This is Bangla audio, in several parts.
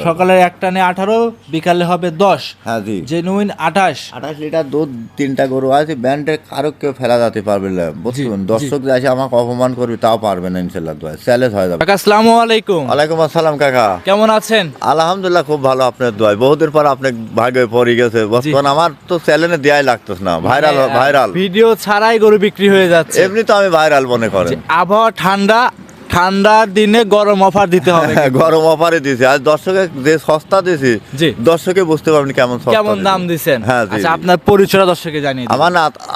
সকালের একটা নে 18, বিকালে হবে 10। হ্যাঁ জি, জেনুইন 28 লিটার দুধ, 3টা গরু আছে। ব্যান্ডের কারো কেউ ফেলা যেতে পারবে না, বুঝছেন? দর্শক যে আসে আমাকে অপমান করবে তাও পারবে না, ইনশাল্লাহ দোয়া চ্যালেঞ্জ হয়ে যাবে। কাকা আসসালামু আলাইকুম। ওয়ালাইকুম আসসালাম কাকা, কেমন আছেন? আলহামদুলিল্লাহ খুব ভালো। আপনার দোয়ায় বহুদিন পর আপনি ভাগে পড়ে গেছে। বর্তমান আমার তো চ্যালেঞ্জে দেয়াই লাগতেছে না, ভাইরাল ভিডিও ছাড়াই গরু বিক্রি হয়ে যাচ্ছে। এমনি তো আমি ভাইরাল মনে করেন। আবহাওয়া ঠান্ডার দিনে গরম অফার দিতে হবে। গরম অফারে দিয়েছি আজ দর্শকে, যে সস্তা দিয়েছি জি। দর্শকে বুঝতে পারবেন কেমন সস্তা কেমন দিয়েছি। দাম দিছেন? হ্যাঁ জি, আচ্ছা, জি। আপনার পরিচয় দর্শকে জানিয়ে দিন।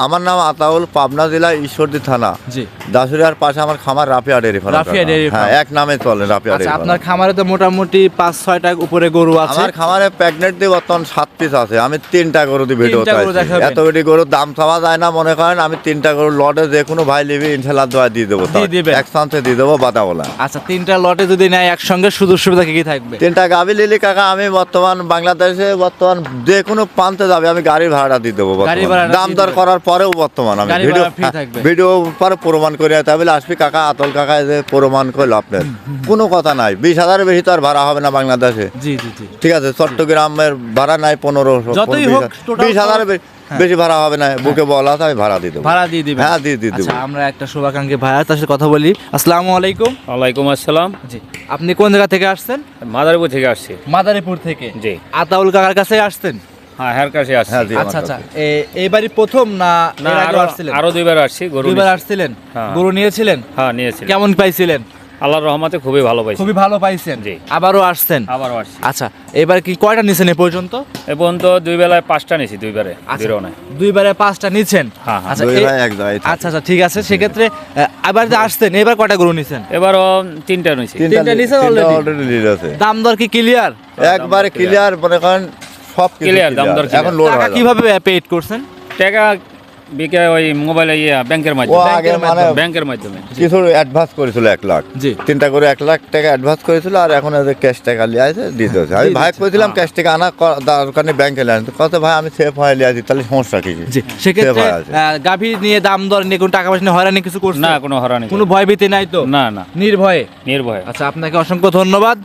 আমার নাম আতাউল, পাবনা জেলা ঈশ্বরদী থানা, জি। দাসুরিয়ার পাশে আমার খামার Rafia dairy farm. Rafia dairy farm. হ্যাঁ, এক নামে চলে রাফিয়া আচ্ছা, ডেয়ারি আপনার ফার্ম। খামারে তো মোটামুটি 5-6টা উপরে গরু আছে। আমার খামারে প্রেগনেন্ট দিয়ে বর্তমান 7 পিস আছে। আমি 3টা গরু দিয়ে ভিডিও 3টা গরু দেখাবেন। এত বেটি গরুর দাম চাওয়া যায় না মনে করেন। আমি 3টা গরু লটে যে কোনো ভাই নিবি ইনশাল্লাহ দোয়া দিয়ে দেবো, দিয়ে দিবেন। এক চান্সে দিয়ে দেবো, বাধা বলা। আচ্ছা, 3টা লটে যদি নেয় একসঙ্গে সুযোগ সুবিধা কি থাকবে? 3টা গাভি লিলি কাকা, আমি বর্তমান বাংলাদেশে যে কোনো প্রান্তে যাবে আমি গাড়ির ভাড়া দিয়ে দেবো। গাড়ি ভাড়াটা দাম দিয়ে দর দিবেন। করার পরেও বর্তমান আমি গাড়ি ভিডিও ভাড়া free থাকবে। ভিডিও পরে প্রমাণ করে তাহলে আসবি কাকা, আতল কাকা যে প্রমাণ করলো আপনার কোনো কথা নাই। 20,000 বেশি তো আর ভাড়া হবে না বাংলাদেশে। জি জি জি। ঠিক আছে, চট্টগ্রামের ভাড়া নাই 1500, যতই হোক, total 20,000 বেশি ভাড়া হবে না। বুকে বলা আছে আমি ভাড়া দিয়ে দেবো। ভাড়া দিয়ে দিবেন? হ্যাঁ, দিয়ে দেবো। আচ্ছা, আমরা একটা শুভাকাঙ্ক্ষী ভাইয়া তার সাথে কথা বলি। আসসালামু আলাইকুম। ওয়ালাইকুম আসসালাম। জি। আপনি কোন জায়গা থেকে আসছেন? মাদারীপুর থেকে আসছি। মাদারীপুর থেকে? জি। আতাউল কাকার কাছে আসছেন? হ্যাঁ, হের কাছে আসছি। হ্যাঁ জি, আমার আচ্ছা আচ্ছা, কাছে। এইবারই প্রথম না না, এর আগেও আরো আসছিলেন? আরো দুইবার আসছি। গরু দুইবার নিয়েছি। আসছিলেন? হ্যাঁ। গরু নিয়েছিলেন? হ্যাঁ, নিয়েছি। কেমন পাইছিলেন? আল্লাহর রহমতে খুবই ভালো পাইছি। খুবই ভালো পাইছেন? জি। আবারও আসছেন? আবারও আসছি। আচ্ছা, এবার কি কয়টা নিছেন এ পর্যন্ত? এ পর্যন্ত দুই বেলায় 5টা নিয়েছি, দুইবারে আচ্ছা, দুইটাও নাই। দুইবারে 5টা নিছেন? হ্যাঁ, হ্যাঁ। আচ্ছা, দুই ভাই এক জায়গায় থাকি। আচ্ছা আচ্ছা, ঠিক আছে। সেক্ষেত্রে আবার যে আসছেন, এবার কয়টা গরু নিছেন? এবারও 3টা নিয়েছি। তিনটা নিছেন already? লিড আছে। দাম দর কি ক্লিয়ার? একবারে ক্লিয়ার মনে করেন, সব কিছু Clear, দাম দর clear। এখন clear। লোড টাকা হয় কিভাবে পেড করছেন? টাকা বিকে ওই মোবাইলে ব্যাংকের ও মাধ্যমে। আগে মানে ব্যাংকের মাধ্যমে। কিছু অ্যাডভান্স করেছিল 1 লাখ। জি। 3টা করে 1 লাখ টাকা অ্যাডভান্স করেছিল, আর এখন এই যে ক্যাশ টাকা লিয়ে আছে দিয়ে দিয়েছে। আমি দিয়ে ভাই দিচ্ছে। কইছিলাম ক্যাশ টাকা আনা দরকার নেই, ব্যাংকে লিয়ে আনতে। কত ভাই আমি সেফ হয়ে লিয়ে আছি, তাহলে সমস্যা কি? জি। সেক্ষেত্রে সেভাবে আছে। গাভী নিয়ে দাম দর নিয়ে কোনো টাকা পয়সা নিয়ে হয়রানি কিছু করছে? না, কোনো হরানি। কোনো ভয়ভীতি নাই তো? না না, নির্ভয়ে? নির্ভয়। আচ্ছা, আপনাকে অসংখ্য ধন্যবাদ।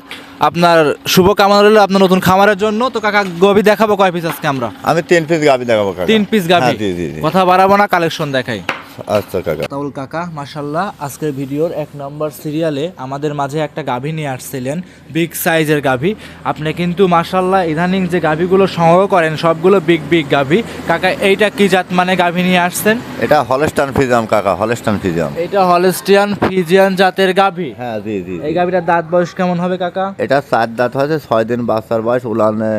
আপনার শুভ কামনা রইল আপনার নতুন খামারের জন্য। তো কাকা, গভী দেখাবো কয় পিস আজকে আমরা? আমি 3 পিস গাবি দেখাবো কাকা। 3 পিস গাভী? হ্যাঁ, জি জি জি। কথা বাড়াবো না, কালেকশন দেখাই। আচ্ছা কাকা। আতাউল কাকা মাশাল্লাহ আজকের ভিডিওর 1 নম্বর সিরিয়ালে আমাদের মাঝে একটা গাভী নিয়ে আসছিলেন, বিগ সাইজের গাভী। আপনি কিন্তু মাশাল্লাহ ইদানিং যে গাভীগুলো সংগ্রহ করেন সবগুলো বিগ গাভী। কাকা, এইটা কি জাত মানে গাভী নিয়ে আসছেন? এটা হলস্টাইন ফ্রিজিয়ান কাকা, হলস্টাইন ফ্রিজিয়ান। এটা হলস্টিয়ান ফ্রিজিয়ান জাতের গাভী। হ্যাঁ জি জি। এই গাভীটার দাঁত বয়স কেমন হবে কাকা? এটা 4 দাঁত হয়েছে, 6 দিন বাচ্চার বয়স। উলানে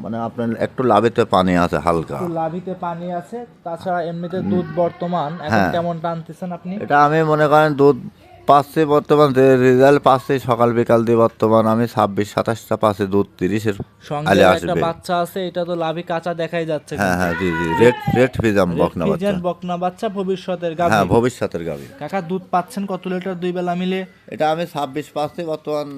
মানে আপনার একটু লাভিতে পানি আছে হালকা। একটু লাভিতে পানি আছে, তাছাড়া এমনিতে দুধ বর্তমান এখন হ্যাঁ। কেমন টানতেছেন আপনি? এটা আমি মনে করেন দুধ পাচ্ছি বর্তমান, যে রেজাল্ট পাচ্ছি সকাল বিকাল দিয়ে বর্তমান আমি 26-27টা পাচ্ছি দুধ, 30-এর সঙ্গে আলে একটা আসবে। বাচ্চা আছে, এটা তো লাভি কাঁচা দেখাই যাচ্ছে। হ্যাঁ হ্যাঁ জি জি, রেড ফ্রিজিয়ান বকনা বাচ্চা। ফ্রিজিয়ান বকনা বাচ্চা, ভবিষ্যতের গাভী। হ্যাঁ, ভবিষ্যতের গাবি। কাকা, দুধ পাচ্ছেন কত লিটার দুই বেলা মিলে? এটা আমি 26 পাচ্ছি বর্তমান,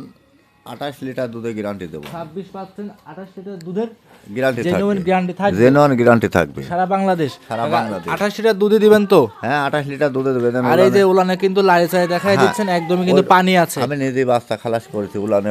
28 লিটার দুধে গ্যারান্টি দেবো। 26 পাচ্ছেন, 28 লিটার দুধের গ্যারান্টি জেনুইন থাকবে, গ্যারান্টি থাকবে জেনুইন গ্যারান্টি থাকবে সারা বাংলাদেশ? সারা কাকা, বাংলাদেশ। 28 লিটার দুধে দিবেন তো? হ্যাঁ, 28 লিটার দুধে দেবে। আর এই যে উলানে কিন্তু লাড়ি চাড়ি দেখাই হ্যাঁ। দিচ্ছেন, একদমই কিন্তু পানি আছে। আমি নিজেই বাচ্চা খালাস করেছি উলানে,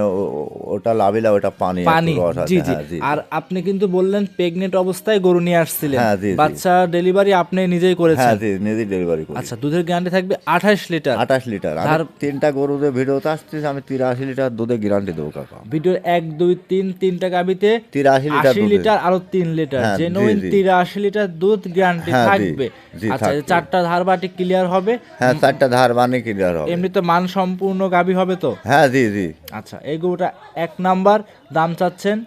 ওটা লাভিলা, ওটা পানি পানি, একটু রস আছে। জি জি। হ্যাঁ, জি। আর আপনি কিন্তু বললেন প্রেগনেন্ট অবস্থায় গরু নিয়ে আসছিলেন। হ্যাঁ, জি, জি। বাচ্চা ডেলিভারি আপনি নিজেই করেছেন? হ্যাঁ জি, নিজেই ডেলিভারি করি। আচ্ছা, দুধের গ্যারান্টি থাকবে 28 লিটার? 28 লিটার। আর তার- 3টা গরুতে ভিডিওতে আসতেছে, আমি 83 লিটার দুধে গ্যারান্টি দেবো কাকা। ভিডিওর 1 2 3 তিনটা গাবিতে 83 লিটার 80 দুধে। লিটার আরো 3 লিটার, হ্যাঁ, জি, জেনুইন জি। 83 লিটার দুধ গ্যারান্টি হ্যাঁ, জি, থাকবে। জি, আচ্ছা, থাকবে। 4টা ধারবাটি ক্লিয়ার হবে? হ্যাঁ, 4টা ধার বানি ক্লিয়ার হবে। এমনি তো মান সম্পূর্ণ গাবি হবে তো? হ্যাঁ জি জি। আচ্ছা, এই গরুটা 1 নাম্বার। দাম চাচ্ছেন?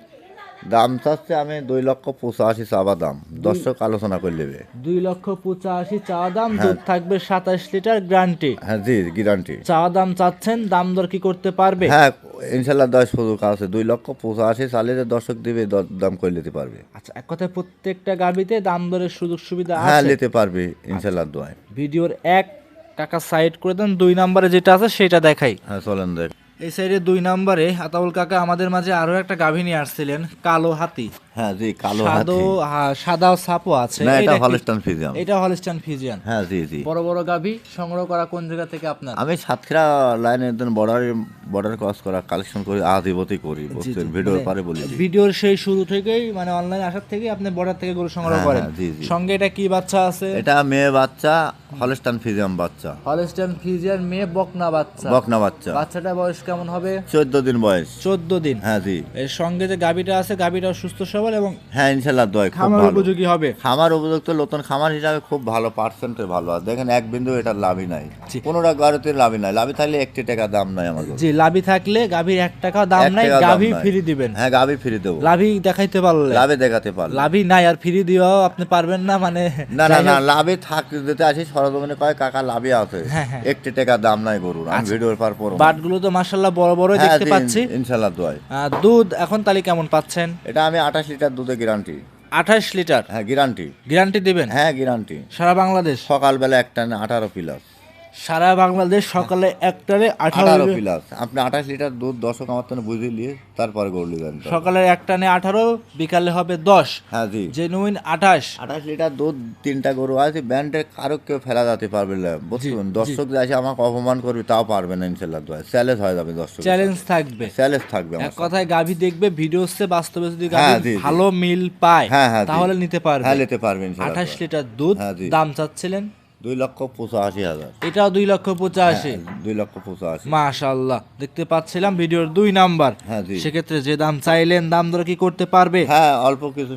দাম চাচ্ছে আমি 2,85,000 চাওয়া দাম, দর্শক আলোচনা করে নেবে। 2,85,000 চাওয়া দাম, দুধ থাকবে 27 লিটার গ্যারান্টি। হ্যাঁ জি, গ্যারান্টি। চাওয়া দাম চাচ্ছেন, দাম দর কি করতে পারবে? হ্যাঁ, ইনশাল্লাহ 10 সুযোগ আছে। 2,85,000 চালিয়ে দর্শক দিবে, দাম করে নিতে পারবে। আচ্ছা, এক কথায় প্রত্যেকটা গাবিতে দাম দরের সুযোগ সুবিধা হ্যাঁ, আছে? নিতে পারবে ইনশাল্লাহ দোয়ায়। ভিডিওর 1 কাকা সাইড করে দেন, 2 নম্বরে যেটা আছে সেটা দেখাই। হ্যাঁ চলেন দেখ। এই সাইডে 2 নম্বরে আতাউল কাকা আমাদের মাঝে আরো একটা গাভী নিয়ে আসছিলেন, কালো হাতি। হ্যাঁ জি, কালো সাদা হাতি। সাদা সাপও আছে। না, এটা এটা কি? Holstein Friesian. এটা হলস্টাইন ফ্রিজিয়ান। হ্যাঁ জি জি। বড় বড় গাভী সংগ্রহ করা কোন জায়গা থেকে আপনার? আমি সাতক্ষীরা লাইনের বর্ডার ক্রস করা কালেকশন করি, আধিপতি করি, বুঝছেন, ভিডিওর পারে বলি। ভিডিওর সেই শুরু থেকেই মানে অনলাইন আসার থেকে আপনি বর্ডার থেকে গরু সংগ্রহ হ্যাঁ, করেন। হ্যাঁ, জি, জি। সঙ্গে এটা কি বাচ্চা আছে? এটা মেয়ে বাচ্চা, হলস্টাইন ফ্রিজিয়ান বাচ্চা, হলস্টাইন ফ্রিজিয়ান মেয়ে বকনা বাচ্চা। বকনা বাচ্চা। বাচ্চাটা বয়স কেমন হবে? 14 দিন বয়স। 14 দিন। হ্যাঁ জি। এর সঙ্গে যে গাভীটা আছে গাভীটাও সুস্থ সবল এবং হ্যাঁ ইনশাল্লাহ দয় খুব খামার ভালো। উপযোগী হবে। খামার উপযুক্ত নতুন খামার হিসাবে খুব ভালো, পার্সেন্টে ভালো আছে। দেখেন এক বিন্দু এটার লাভই নাই, জি। কোনোটা গাড়িতে লাভই নাই। লাভই থাকলে 1 টাকা দাম নাই আমাদের। জি, লাভি থাকলে গাভীর 1 টাকা দাম 1 নাই, টাকা দাম গাভী নাই। ফ্রি দিবেন। হ্যাঁ গাভি ফ্রি দেবো, লাভি দেখাইতে পারলে লাভে দেখাতে পারলে। লাভি নাই আর ফ্রি দিয়েও আপনি পারবেন না মানে। না না যাই না, হোক, লাভে থাক দিতে আসি সরজমিনে কয় কাকা লাভে আছে, হ্যাঁ, হ্যাঁ। 1 টাকা দাম নাই গরুর। আমি আচ্ছা। ভিডিওর পার পর বাটগুলো তো মাশাআল্লাহ বড় বড় দেখতে পাচ্ছি। ইনশাল্লাহ দয়। দুধ এখন তাহলে কেমন পাচ্ছেন? এটা আমি 28 লিটার দুধে গ্যারান্টি। 28 লিটার হ্যাঁ গ্যারান্টি। গ্যারান্টি দিবেন? হ্যাঁ গ্যারান্টি। সারা বাংলাদেশ? সকালবেলা একটা 18 প্লাস। সারা বাংলাদেশ সকালে একটারে 18 18 প্লাস। আপনি 28 লিটার দুধ দর্শক আমার তো বুঝিয়ে নিয়ে তারপরে গরু নেবেন। সকালে একটানে 18, বিকালে হবে 10। হ্যাঁ জি। জেনুইন 28। 28 লিটার দুধ, 3টা গরু আছে। ব্যান্ডের কারো কেউ ফেলা যেতে পারবে না, বুঝছেন। দর্শক যে আসে আমাকে অপমান করবে তাও পারবে না ইনশাল্লাহ দয়। চ্যালেঞ্জ হয়ে যাবে দর্শক, চ্যালেঞ্জ থাকবে। চ্যালেঞ্জ থাকবে আমার এক কথায় গাভী দেখবে ভিডিও হচ্ছে, বাস্তবে যদি হ্যাঁ, গাভী জি, জি। ভালো মিল পায় হ্যাঁ, হ্যাঁ, জি। তাহলে নিতে পারবে। হ্যাঁ নিতে পারবে ইনশাল্লাহ। 28 লিটার দুধ। হ্যাঁ, জি। দাম চাচ্ছিলেন 2,85,000। এটাও 2,85,000। 2,85,000। মাশাআল্লাহ, দেখতে পাচ্ছিলাম ভিডিওর 2 নাম্বার। হ্যাঁ, জি। সেক্ষেত্রে যে দাম চাইলেন দাম দর কি করতে পারবে? হ্যাঁ অল্প কিছু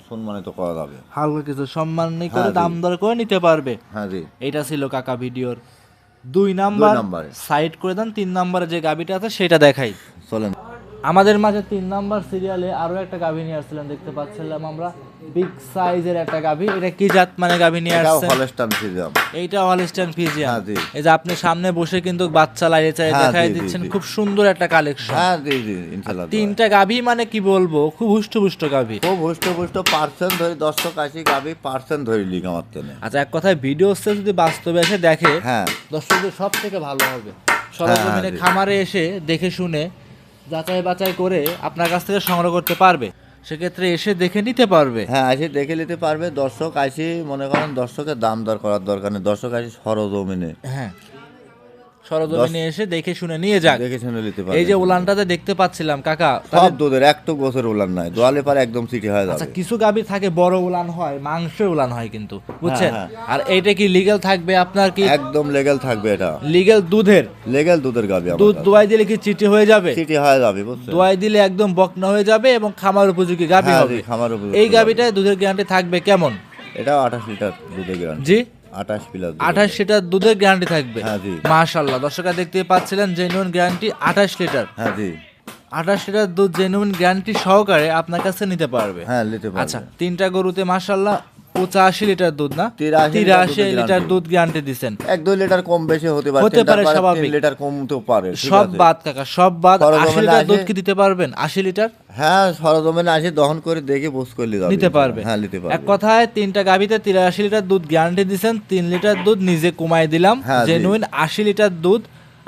সম্মানিত করা যাবে। হালকা কিছু সম্মান নেই করে হ্যাঁ, জি। দাম দর করে নিতে পারবে। হ্যাঁ জি। এটা ছিল কাকা ভিডিওর 2 নাম্বার। নাম্বারে। সাইড করে দেন, 3 নাম্বারে যে গাবিটা আছে সেটা দেখাই। চলেন। আমাদের মাঝে 3 নাম্বার সিরিয়ালে আরো একটা গাভী নিয়ে আসছিলাম, দেখতে পাচ্ছিলাম আমরা বিগ সাইজের একটা গাভী। এটা কি জাত মানে গাভী নিয়ে এটাও আসছেন? Holstein Friesian. এইটা হলস্টাইন ফ্রিজিয়ান। হ্যাঁ, জি। এই যে আপনি সামনে বসে কিন্তু বাচ্চা লাইয়ে চাই হ্যাঁ, দেখাই জি, জি, দিচ্ছেন, জি। খুব সুন্দর একটা কালেকশন। হ্যাঁ জি জি ইনশাল্লাহ। 3টা গাভী মানে কি বলবো, খুব হুষ্ট গাভী। খুব হুষ্ট পার্সেন্ট ধরে দর্শক আসি গাবি পার্সেন্ট ধরে লিখ আমার তেনে। আচ্ছা, এক কথায় ভিডিও হচ্ছে যদি বাস্তবে এসে দেখে হ্যাঁ দর্শকদের সব থেকে ভালো হবে। সরজমিনে জি। খামারে এসে দেখে শুনে যাচাই বাছাই করে আপনার কাছ থেকে সংগ্রহ করতে পারবে। সেক্ষেত্রে এসে দেখে নিতে পারবে। হ্যাঁ আসি দেখে নিতে পারবে। দর্শক আসি মনে করেন দর্শকের দাম দর করার দরকার নেই। দর্শক আসি সরজমিনে হ্যাঁ, সরজমিনে এসে দেখে শুনে নিয়ে যাক। দেখে শুনে নিতে পারবে। এই যে উলানটাতে দেখতে পাচ্ছিলাম কাকা, সব দুধের একটু গোছের উলান নাই, দোয়ালে পারে একদম সিটি হয়ে আচ্ছা যাবে। কিছু গাভী থাকে বড় উলান হয়, মাংসের উলান হয় কিন্তু, বুঝছেন। হ্যাঁ। আর এইটা কি লিগ্যাল থাকবে আপনার? কি একদম লেগেল থাকবে এটা? লিগ্যাল দুধের? লেগেল দুধের গাবি দুধ দোয়াই দিলে কি চিটি হয়ে যাবে? সিটি হয়ে যাবে, বুঝছেন। দোয়াই দিলে একদম বকনা হয়ে যাবে এবং খামার উপযোগী গাভী হ্যাঁ, হবে। জি, খামার উপযোগী এই গাভী। গাভীটায় দুধের গ্যারান্টি থাকবে কেমন? এটাও 28 লিটার দুধের গ্যারান্টি। জি, 28 প্লাস। 28 লিটার দুধের গ্যারান্টি থাকবে। হ্যাঁ, জি। মাশাআল্লাহ, দর্শকরা দেখতে পাচ্ছিলেন জেনুইন গ্যারান্টি 28 লিটার। হ্যাঁ জি। 28 লিটার দুধ জেনুইন গ্যারান্টি সহকারে আপনার কাছে নিতে পারবে। হ্যাঁ নিতে পারবে। আচ্ছা, 3টা গরুতে মাশাআল্লাহ 85 লিটার দুধ না 83 লিটার দুধ গ্যারান্টি দিবেন। 1-2 লিটার কম বেশি হতে পারে। হতে পারে, 3 স্বাভাবিক। লিটার কমতেও পারে, ঠিক সব আছে। বাদ কাকা, সব বাদ। সরজমিনে 80 লিটার দুধ আসে। কি দিতে পারবেন? 80 লিটার হ্যাঁ সরজমিনে আসি দহন করে দেখে বুঝ করলে যাবে। নিতে পারবে। হ্যাঁ নিতে এক পারবে। কথায় 3টা গাভীতে 83 লিটার দুধ গ্যারান্টি দিবেন। 3 লিটার দুধ নিজে কমাই দিলাম। হ্যাঁ, জি। জেনুইন 80 লিটার দুধ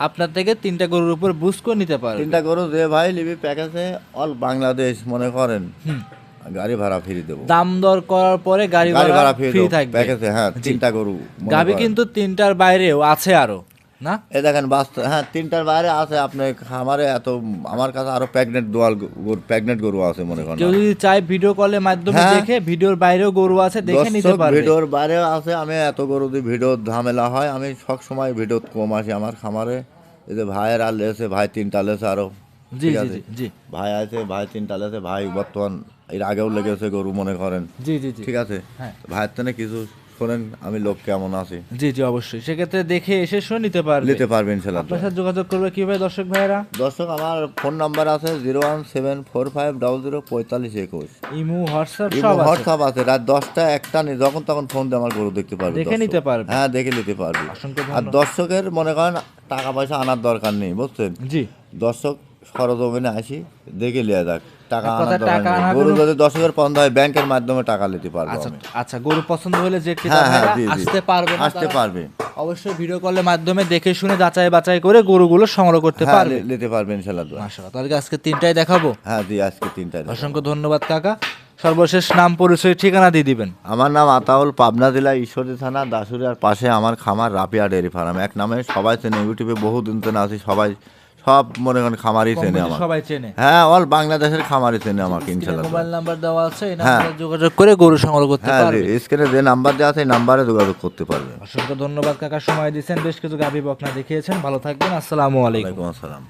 আপনার থেকে 3টা গরুর উপর বুঝ করে নিতে পারবে। 3টা গরু যে ভাই লিবি প্যাকেজে অল বাংলাদেশ মনে করেন গাড়ি ভাড়া ফ্রি দেবো। দাম দর করার পরে গাড়ি গাড়ি ভাড়া ভাড়া ফ্রি ফ্রি দেবো থাকবে প্যাকেজে। হ্যাঁ 3টা গরু মনে গাভী করেন। কিন্তু 3টার বাইরেও আছে আরো না? এই দেখেন বাস্তব। হ্যাঁ 3টার বাইরে আছে। আপনি খামারে এত আমার কাছে আরো প্রেগনেন্ট গরু আছে মনে করেন। কেউ যদি চায় ভিডিও কলের মাধ্যমে হ্যাঁ। দেখে, ভিডিওর বাইরেও গরু আছে দেখে নিতে দর্শক পারবে। ভিডিওর বাইরেও আছে। আমি এত গরু দিয়ে ভিডিও ঝামেলা হয়, আমি সব সময় ভিডিও কম আসি আমার খামারে। এই যে ভাইয়ের আর লেছে, ভাই 3টা লেছে আরো, জি ঠিক জি আছে। জি জি ভাই আছে, ভাই 3টা লেছে। ভাই বর্তমান এর আগেও লেগেছে গরু মনে করেন, জি জি জি ঠিক আছে। হ্যাঁ। ভাইয়ের থেকে কিছু শোনেন আমি লোক কেমন আছি, জি জি অবশ্যই। সেক্ষেত্রে দেখে এসে শুনে নিতে পারবে। নিতে পারবেন ইনশাল্লাহ। আপনার সাথে যোগাযোগ করবে কিভাবে দর্শক ভাইয়েরা? দর্শক আমার ফোন নাম্বার আছে 01745004521। ইমু হোয়াটসঅ্যাপ সব আছে, হোয়াটসঅ্যাপ আছে। রাত 10টা 1টা নেই, যখন তখন ফোন দিয়ে আমার গরু দেখতে পারবে, দেখে দর্শক। নিতে পারবে। হ্যাঁ দেখে নিতে পারবে। অসংখ্য আর ধন্যবাদ। দর্শকের মনে করেন টাকা পয়সা আনার দরকার নেই, বুঝছেন। জি, দর্শক সরজমিনে আসি দেখে লিয়া যাক, টাকা এক আনার কথায় দরকার টাকা নেই। আনার গরু কোনো- যদি দর্শকের পছন্দ হয় ব্যাংকের মাধ্যমে টাকা নিতে পারবো আচ্ছা আমি। আচ্ছা, গরু পছন্দ হলে যে ক্রেতা হ্যাঁ হ্যাঁ ভাইরা জি জি আসতে পারবে না, আসতে তারা পারবে। অবশ্যই ভিডিও কলের মাধ্যমে দেখে শুনে যাচাই বাছাই করে গরুগুলো সংগ্রহ করতে হ্যাঁ পারবে। নিতে পারবে ইনশাল্লাহ। মাশাআল্লাহ, তাহলে কি আজকে 3টাই দেখাবো? হ্যাঁ জি আজকে 3টা। অসংখ্য ধন্যবাদ কাকা। সর্বশেষ নাম পরিচয় ঠিকানা দিয়ে দিবেন। আমার নাম আতাউল, পাবনা জেলা ঈশ্বরদী থানা দাসুরিয়ার পাশে আমার খামার রাপিয়া ডেয়ারি ফার্ম। এক নামে সবাই চেনে, ইউটিউবে বহুদিন চেনে আছি, সবাই সব মনে করেন খামারই কম চেনে বেশি আমার। সবাই চেনে। হ্যাঁ, অল বাংলাদেশের খামারই চেনে আমাকে ইনশাল্লাহ। মোবাইল নাম্বার দেওয়া আছে, এই হ্যাঁ। নাম্বারে যোগাযোগ করে গরু সংগ্রহ করতে হ্যাঁ জি, পারবে। স্ক্রিনে যে নাম্বার দেওয়া আছে এই নাম্বারে যোগাযোগ করতে পারবে। অসংখ্য ধন্যবাদ কাকা, সময় দিয়েছেন, বেশ কিছু গাভী বকনা দেখিয়েছেন। ভালো থাকবেন, আসসালামু আলাইকুম। ওয়ালাইকুম আসসালাম।